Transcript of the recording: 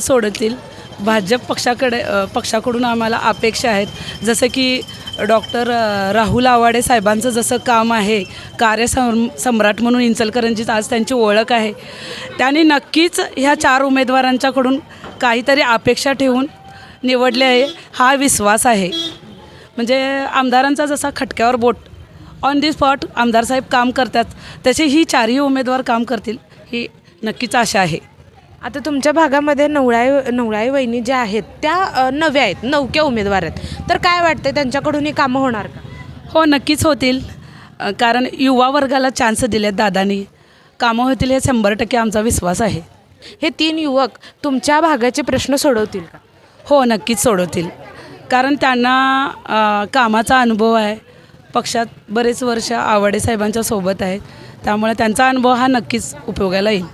सोडवतील. भाजप पक्षाकडून आम्हाला अपेक्षा आहेत, जसं की डॉक्टर राहुल आवाडे साहेबांचं जसं काम आहे, सम्राट म्हणून इचलकरंजीत आज त्यांची ओळख आहे. त्यांनी नक्कीच ह्या 4 उमेदवारांच्याकडून काहीतरी अपेक्षा ठेवून निवडले आहे, हा विश्वास आहे. म्हणजे आमदारांचा जसा खटक्यावर बोट, ऑन दी स्पॉट आमदार साहेब काम करतात, तसे ही 4ही उमेदवार काम करतील ही नक्कीच आशा आहे. आता तुमच्या भागामध्ये नवळाई वहिनी ज्या आहेत त्या नव्या आहेत, नवक्या उमेदवार आहेत, तर काय वाटतं त्यांच्याकडून ही कामं होणार का? हो, नक्कीच होतील. कारण युवा वर्गाला चान्स दिलेत दादांनी, कामं होतील हे 100% आमचा विश्वास आहे. हे 3 युवक तुमच्या भागाचे प्रश्न सोडवतील का? हो, नक्कीच सोडवतील. कारण त्यांना कामाचा अनुभव आहे, पक्षात बरेच वर्ष आवाडे साहेबांच्या सोबत आहेत, त्यामुळे त्यांचा अनुभव हा नक्कीच उपयोगाला येईल.